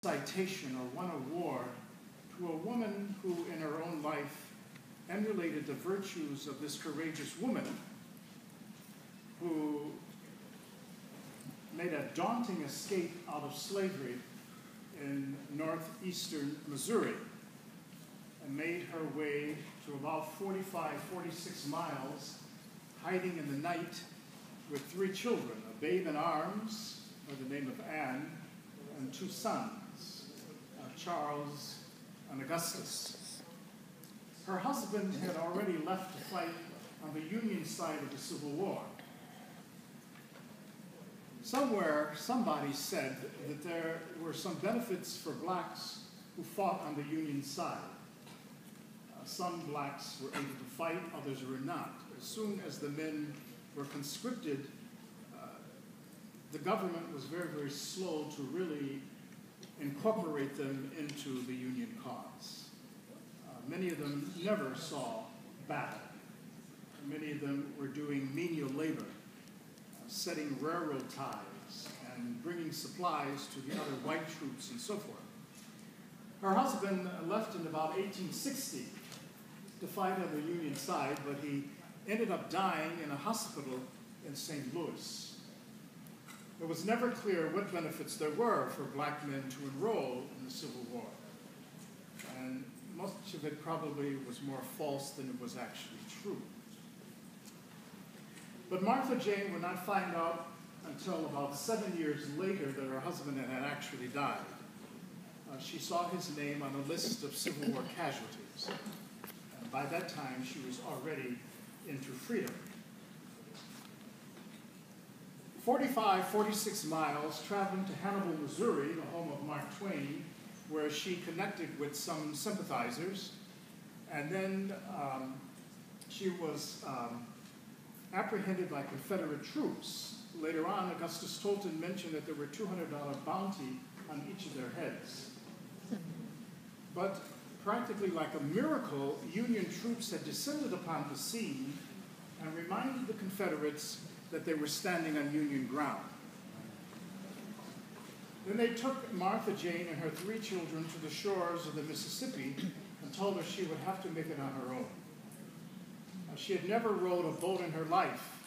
citation or won a award to a woman who, in her own life, emulated the virtues of this courageous woman who made a daunting escape out of slavery in northeastern Missouri and made her way to about 46 miles, hiding in the night with 3 children, a babe in arms by the name of Anne, and 2 sons, Charles and Augustus. Her husband had already left to fight on the Union side of the Civil War. Somewhere, somebody said that there were some benefits for blacks who fought on the Union side. Some blacks were able to fight, others were not. As soon as the men were conscripted, the government was very, very slow to really incorporate them into the Union cause. Many of them never saw battle. Many of them were doing menial labor, setting railroad ties and bringing supplies to the other white troops and so forth. Her husband left in about 1860 to fight on the Union side, but he ended up dying in a hospital in St. Louis. It was never clear what benefits there were for black men to enroll in the Civil War. And much of it probably was more false than it was actually true. But Martha Jane would not find out until about 7 years later that her husband had actually died. She saw his name on a list of Civil War casualties. And by that time, she was already into freedom. 46 miles, traveling to Hannibal, Missouri, the home of Mark Twain, where she connected with some sympathizers. And then she was apprehended by Confederate troops. Later on, Augustus Tolton mentioned that there were $200 bounty on each of their heads. But practically like a miracle, Union troops had descended upon the scene and reminded the Confederates that they were standing on Union ground. Then they took Martha Jane and her 3 children to the shores of the Mississippi and told her she would have to make it on her own. She had never rowed a boat in her life,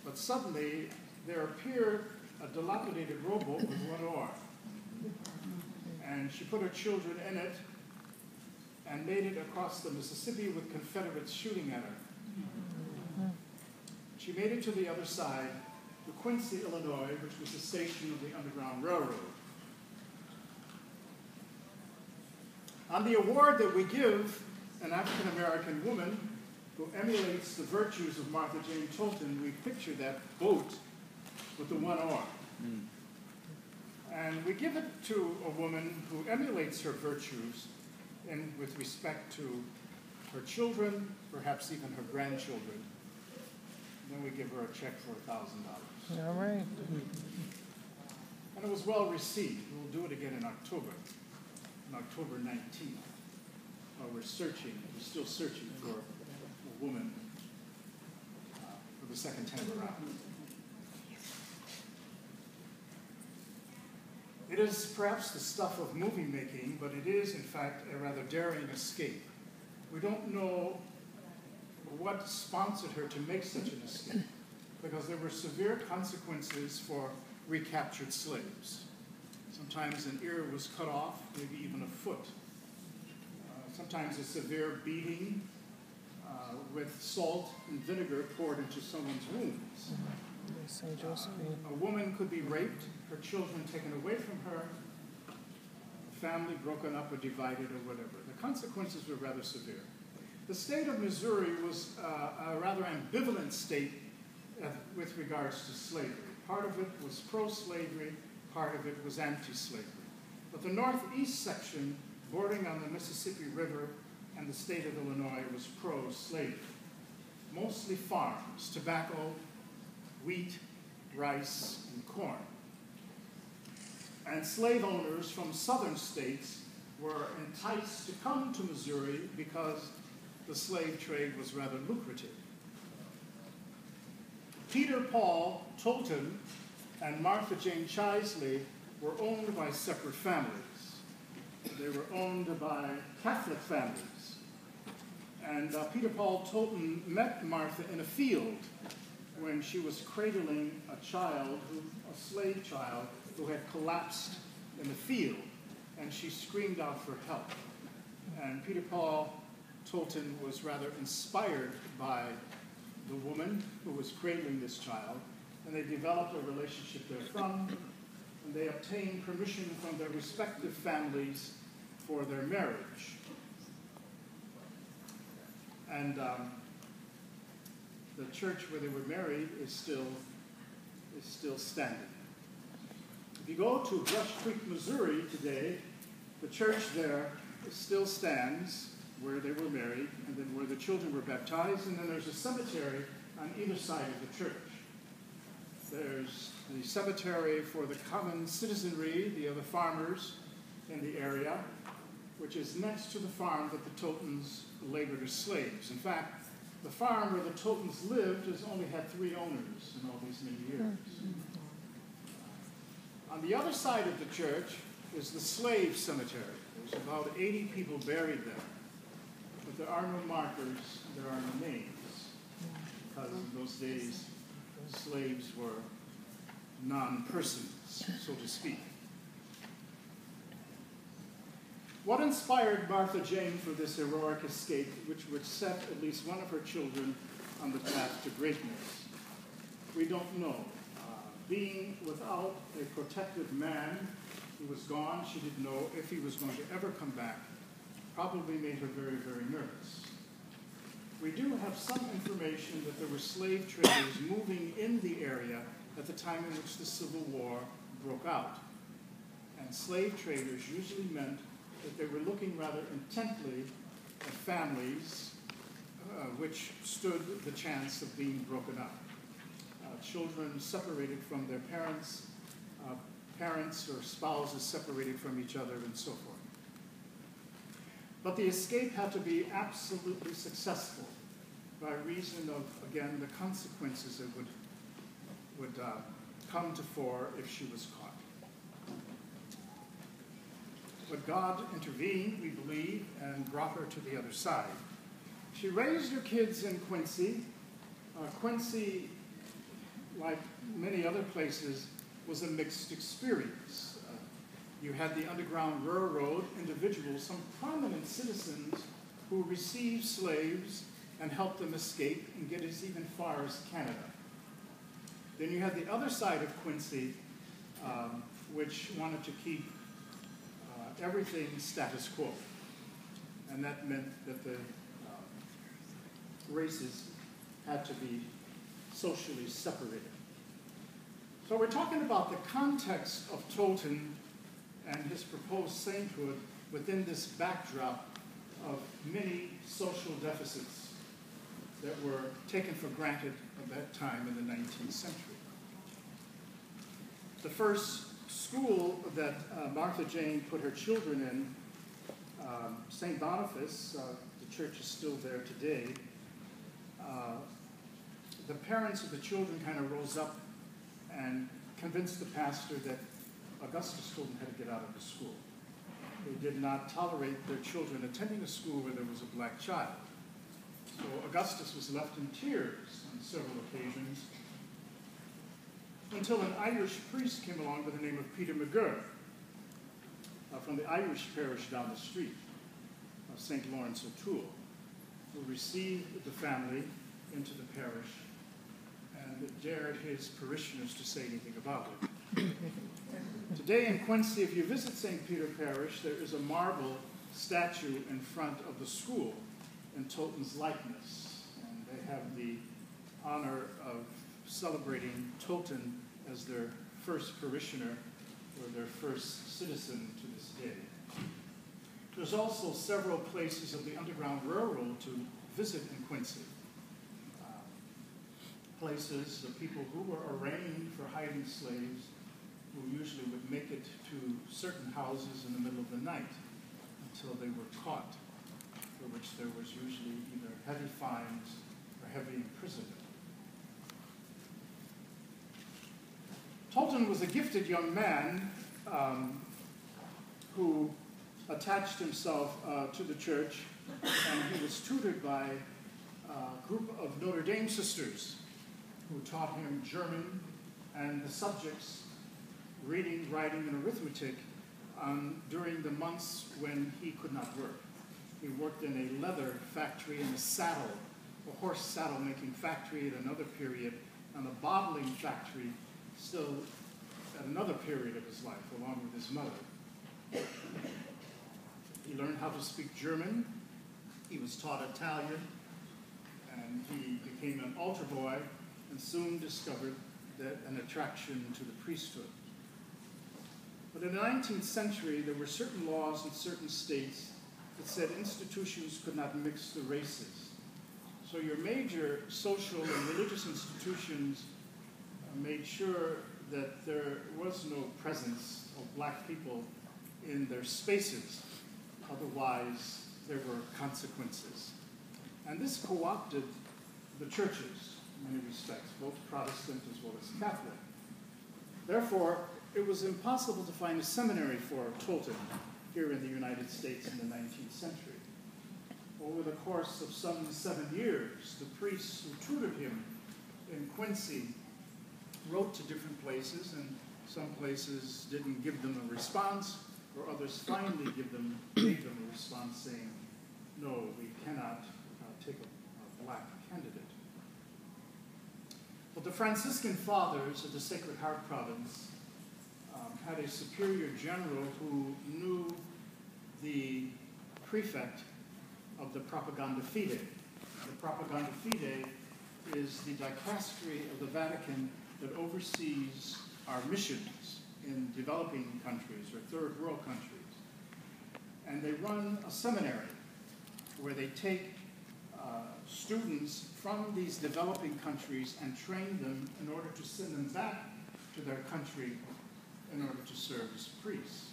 but suddenly there appeared a dilapidated rowboat with 1 oar. And she put her children in it and made it across the Mississippi with Confederates shooting at her. She made it to the other side, to Quincy, Illinois, which was the station of the Underground Railroad. On the award that we give an African-American woman who emulates the virtues of Martha Jane Tolton, we picture that boat with the 1 oar. And we give it to a woman who emulates her virtues and with respect to her children, perhaps even her grandchildren. Then we give her a check for $1,000. All right. And it was well received. We'll do it again in October, on October 19th. While we're still searching for a woman for the second time around. It is perhaps the stuff of movie making, but it is, in fact, a rather daring escape. We don't know what sponsored her to make such an escape, because there were severe consequences for recaptured slaves. Sometimes an ear was cut off, maybe even a foot. Sometimes a severe beating with salt and vinegar poured into someone's wounds. A woman could be raped, her children taken away from her, a family broken up or divided or whatever. The consequences were rather severe. The state of Missouri was a rather ambivalent state with regards to slavery. Part of it was pro-slavery, part of it was anti-slavery. But the northeast section, bordering on the Mississippi River and the state of Illinois, was pro-slavery. Mostly farms, tobacco, wheat, rice, and corn. And slave owners from southern states were enticed to come to Missouri because the slave trade was rather lucrative. Peter Paul Tolton and Martha Jane Chisley were owned by separate families. They were owned by Catholic families. And Peter Paul Tolton met Martha in a field when she was cradling a slave child who had collapsed in the field, and she screamed out for help. And Peter Paul Tolton was rather inspired by the woman who was cradling this child, and they developed a relationship therefrom, and they obtained permission from their respective families for their marriage. And the church where they were married is still standing. If you go to Brush Creek, Missouri today, the church there still stands where they were married, and then where the children were baptized, and then there's a cemetery on either side of the church. There's the cemetery for the common citizenry, the other farmers in the area, which is next to the farm that the Toltons labored as slaves. In fact, the farm where the Toltons lived has only had 3 owners in all these many years. On the other side of the church is the slave cemetery. There's about 80 people buried there. But there are no markers, there are no names, because in those days, slaves were non-persons, so to speak. What inspired Martha Jane for this heroic escape, which would set at least one of her children on the path to greatness? We don't know. Being without a protective man who was gone, she didn't know if he was going to ever come back, probably made her very, very nervous. We do have some information that there were slave traders moving in the area at the time in which the Civil War broke out. And slave traders usually meant that they were looking rather intently at families which stood the chance of being broken up. Children separated from their parents, parents or spouses separated from each other, and so forth. But the escape had to be absolutely successful by reason of, again, the consequences that would come to fore if she was caught. But God intervened, we believe, and brought her to the other side. She raised her kids in Quincy. Quincy, like many other places, was a mixed experience. You had the Underground Railroad individuals, some prominent citizens who received slaves and helped them escape and get as even far as Canada. Then you had the other side of Quincy, which wanted to keep everything status quo. And that meant that the races had to be socially separated. So we're talking about the context of Tolton and his proposed sainthood within this backdrop of many social deficits that were taken for granted at that time in the 19th century. The first school that Martha Jane put her children in, St. Boniface, the church is still there today, the parents of the children kind of rose up and convinced the pastor that Augustus told them how to get out of the school. They did not tolerate their children attending a school where there was a black child. So Augustus was left in tears on several occasions until an Irish priest came along by the name of Peter McGurk from the Irish parish down the street of St. Lawrence O'Toole, who received the family into the parish and dared his parishioners to say anything about it. Today in Quincy, if you visit St. Peter Parish, there is a marble statue in front of the school in Tolton's likeness. And they have the honor of celebrating Tolton as their first parishioner or their first citizen to this day. There's also several places of the Underground Railroad to visit in Quincy. Places of people who were arraigned for hiding slaves, who usually would make it to certain houses in the middle of the night until they were caught, for which there was usually either heavy fines or heavy imprisonment. Tolton was a gifted young man who attached himself to the church, and he was tutored by a group of Notre Dame sisters who taught him German and the subjects, reading, writing, and arithmetic during the months when he could not work. He worked in a leather factory and a horse saddle making factory at another period, and a bottling factory still at another period of his life, along with his mother. He learned how to speak German. He was taught Italian, and he became an altar boy and soon discovered an attraction to the priesthood. But in the 19th century, there were certain laws in certain states that said institutions could not mix the races. So your major social and religious institutions made sure that there was no presence of black people in their spaces. Otherwise, there were consequences. And this co-opted the churches in many respects, both Protestant as well as Catholic. Therefore, it was impossible to find a seminary for Tolton here in the United States in the 19th century. Over the course of some 7 years, the priests who tutored him in Quincy wrote to different places, and some places didn't give them a response, or others finally gave them a response saying, no, we cannot take a black candidate. But the Franciscan fathers of the Sacred Heart province had a superior general who knew the prefect of the Propaganda Fide. The Propaganda Fide is the dicastery of the Vatican that oversees our missions in developing countries or third world countries. And they run a seminary where they take students from these developing countries and train them in order to send them back to their country in order to serve as priests.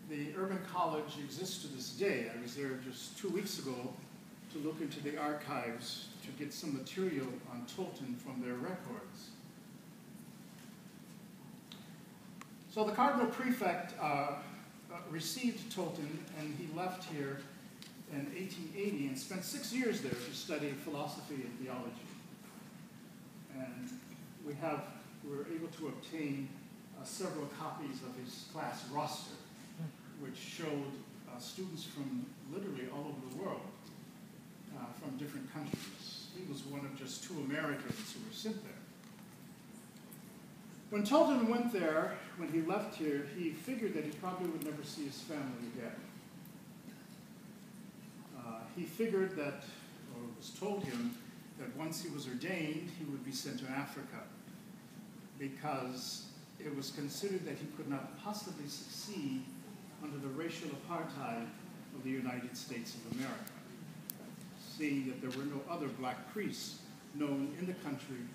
The Urban College exists to this day. I was there just 2 weeks ago to look into the archives to get some material on Tolton from their records. So the Cardinal Prefect received Tolton, and he left here in 1880 and spent 6 years there to study philosophy and theology. And we were able to obtain several copies of his class roster, which showed students from literally all over the world, from different countries. He was one of just 2 Americans who were sent there. When Tolton went there, when he left here, he figured that he probably would never see his family again. He figured that, or it was told him, that once he was ordained, he would be sent to Africa, because it was considered that he could not possibly succeed under the racial apartheid of the United States of America, seeing that there were no other black priests known in the country,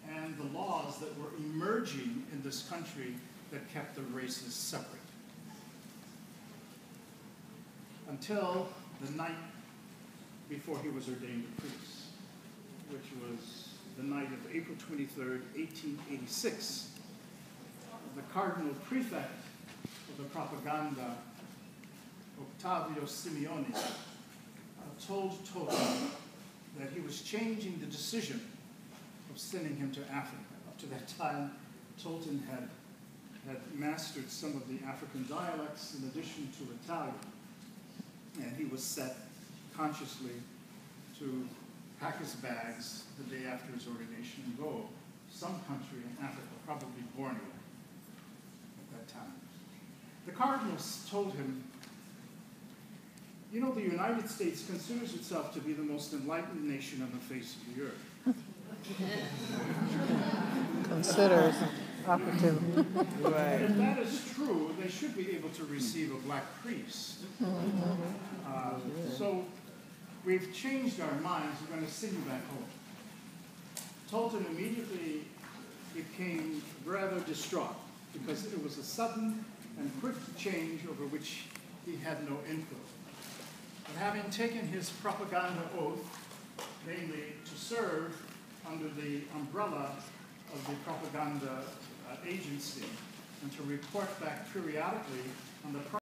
and the laws that were emerging in this country that kept the races separate. Until the night before he was ordained a priest, which was the night of April 23rd, 1886. The Cardinal Prefect of the Propaganda, Octavio Simeoni, told Tolton that he was changing the decision of sending him to Africa. Up to that time, Tolton had mastered some of the African dialects in addition to Italian, and he was set consciously to pack his bags the day after his ordination and go some country in Africa, probably Borneo at that time. The cardinals told him, you know, the United States considers itself to be the most enlightened nation on the face of the earth. Considers opportune. Right. If that is true, they should be able to receive a black priest. So we've changed our minds. We're going to send you back home. Tolton immediately became rather distraught because it was a sudden and quick change over which he had no influence. But having taken his propaganda oath, namely to serve under the umbrella of the propaganda agency and to report back periodically on the